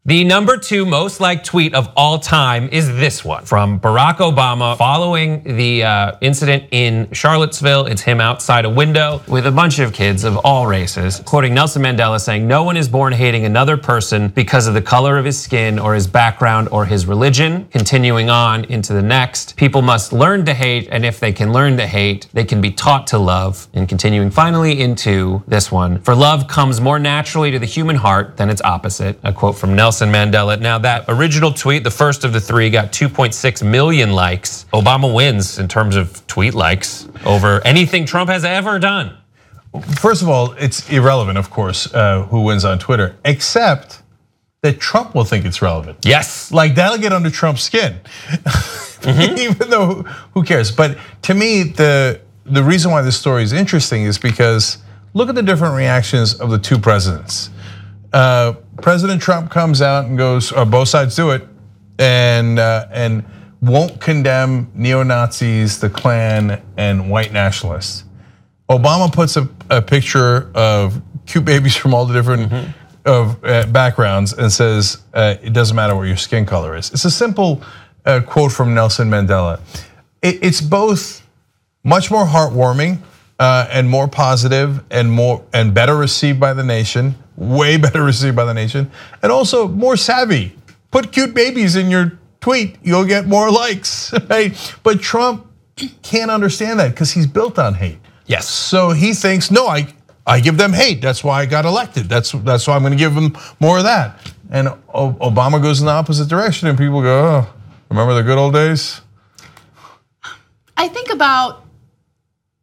The number 2 most liked tweet of all time is this one from Barack Obama following the incident in Charlottesville. It's him outside a window with a bunch of kids of all races, quoting Nelson Mandela saying, "No one is born hating another person because of the color of his skin or his background or his religion." Continuing on into the next, "People must learn to hate, and if they can learn to hate, they can be taught to love." And continuing finally into this one, "For love comes more naturally to the human heart than its opposite." A quote from Nelson Mandela. Now that original tweet, the first of the 3, got 2.6 million likes. Obama wins in terms of tweet likes over anything Trump has ever done. First of all, it's irrelevant, of course, who wins on Twitter, except that Trump will think it's relevant. Yes. Like that'll get under Trump's skin, even though who cares? But to me, the reason why this story is interesting is because look at the different reactions of the 2 presidents. President Trump comes out and goes, or both sides do it, and won't condemn neo-Nazis, the Klan, and white nationalists. Obama puts a picture of cute babies from all the different backgrounds and says it doesn't matter what your skin color is. It's a simple quote from Nelson Mandela. It's both much more heartwarming and more positive and better received by the nation. Way better received by the nation, and also more savvy. Put cute babies in your tweet, you'll get more likes, right? But Trump can't understand that because he's built on hate. Yes. So he thinks, no, I give them hate. That's why I got elected. That's why I'm going to give them more of that. And Obama goes in the opposite direction, and people go, oh, remember the good old days? I think about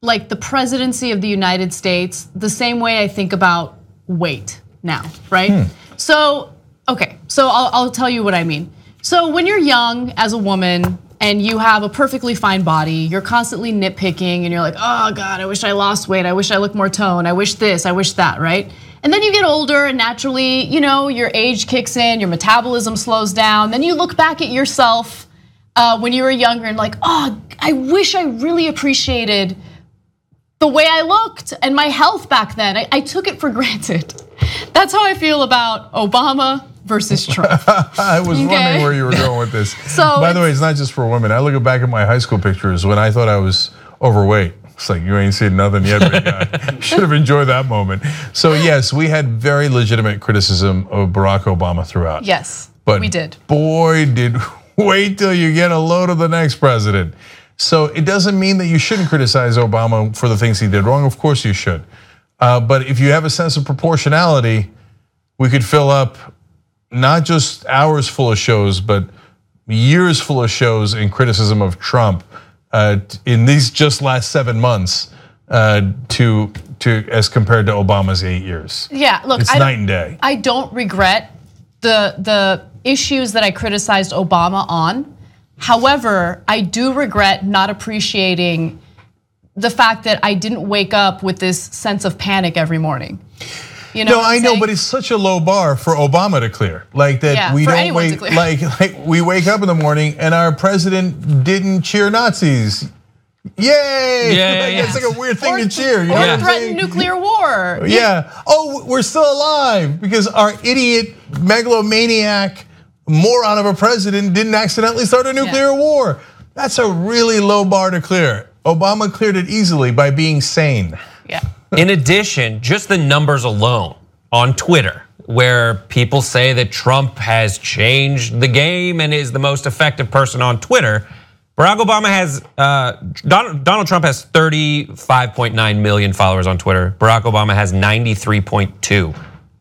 like the presidency of the United States the same way I think about weight now, right? So, okay, so I'll tell you what I mean. So when you're young as a woman and you have a perfectly fine body, you're constantly nitpicking and you're like, oh God, I wish I lost weight. I wish I looked more toned. I wish this, I wish that, right? And then you get older and naturally, your age kicks in, your metabolism slows down. Then you look back at yourself when you were younger and like, oh, I wish I really appreciated the way I looked and my health back then. I took it for granted. That's how I feel about Obama versus Trump. I was wondering where you were going with this. So, by the way, it's not just for women. I look back at my high school pictures when I thought I was overweight. It's like, you ain't seen nothing yet, big guy. Should have enjoyed that moment. So yes, we had very legitimate criticism of Barack Obama throughout. Yes, but we did. Boy, wait till you get a load of the next president. So it doesn't mean that you shouldn't criticize Obama for the things he did wrong. Of course you should. But if you have a sense of proportionality, we could fill up not just hours full of shows, but years full of shows in criticism of Trump in these just last 7 months to as compared to Obama's 8 years. Yeah, look, it's night and day. I don't regret the issues that I criticized Obama on. However, I do regret not appreciating the fact that I didn't wake up with this sense of panic every morning. No, I know, but it's such a low bar for Obama to clear. Like that, we don't wait. Like we wake up in the morning and our president didn't cheer Nazis. Yay! Yeah. It's like a weird thing to cheer. Or threaten nuclear war. Yeah. Oh, we're still alive because our idiot megalomaniac moron of a president didn't accidentally start a nuclear war. That's a really low bar to clear. Obama cleared it easily by being sane. Yeah. In addition, just the numbers alone on Twitter, where people say that Trump has changed the game and is the most effective person on Twitter. Barack Obama has, Donald Trump has 35.9 million followers on Twitter. Barack Obama has 93.2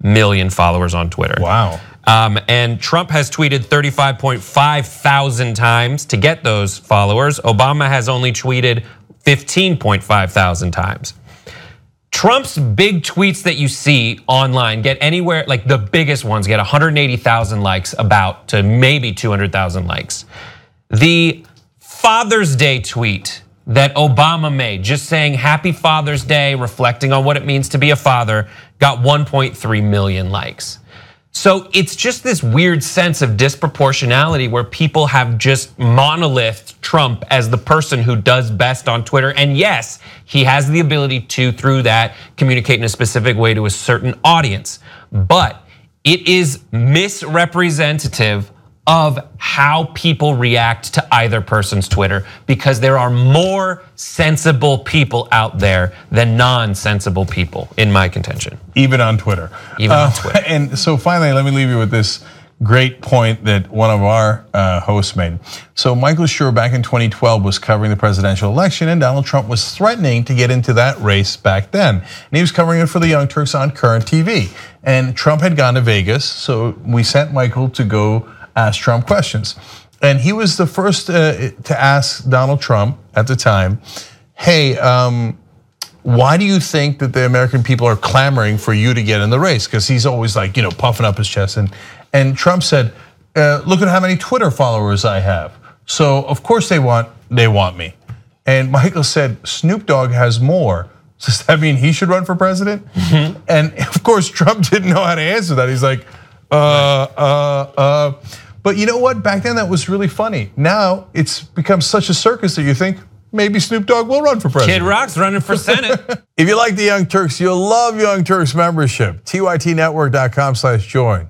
million followers on Twitter. Wow. And Trump has tweeted 35.5 thousand times to get those followers. Obama has only tweeted 15.5 thousand times. Trump's big tweets that you see online get anywhere, like the biggest ones get 180,000 likes, about to maybe 200,000 likes. The Father's Day tweet that Obama made, just saying Happy Father's Day, reflecting on what it means to be a father, got 1.3 million likes. So it's just this weird sense of disproportionality where people have just monolithed Trump as the person who does best on Twitter. And yes, he has the ability to, through that, communicate in a specific way to a certain audience. But it is misrepresentative of how people react to either person's Twitter, because there are more sensible people out there than non-sensible people, in my contention. Even on Twitter. Even on Twitter. And so finally, let me leave you with this great point that one of our hosts made. So Michael Schur back in 2012 was covering the presidential election, and Donald Trump was threatening to get into that race back then. And he was covering it for the Young Turks on Current TV. And Trump had gone to Vegas, so we sent Michael to go ask Trump questions. And he was the first to ask Donald Trump at the time, hey, why do you think that the American people are clamoring for you to get in the race? Because he's always like, puffing up his chest. And Trump said, look at how many Twitter followers I have. So of course they want me. And Michael said, Snoop Dogg has more. Does that mean he should run for president? Mm-hmm. And of course, Trump didn't know how to answer that. He's like, But you know what? Back then that was really funny. Now it's become such a circus that you think maybe Snoop Dogg will run for president. Kid Rock's running for Senate. If you like the Young Turks, you'll love Young Turks membership. TYTnetwork.com/join.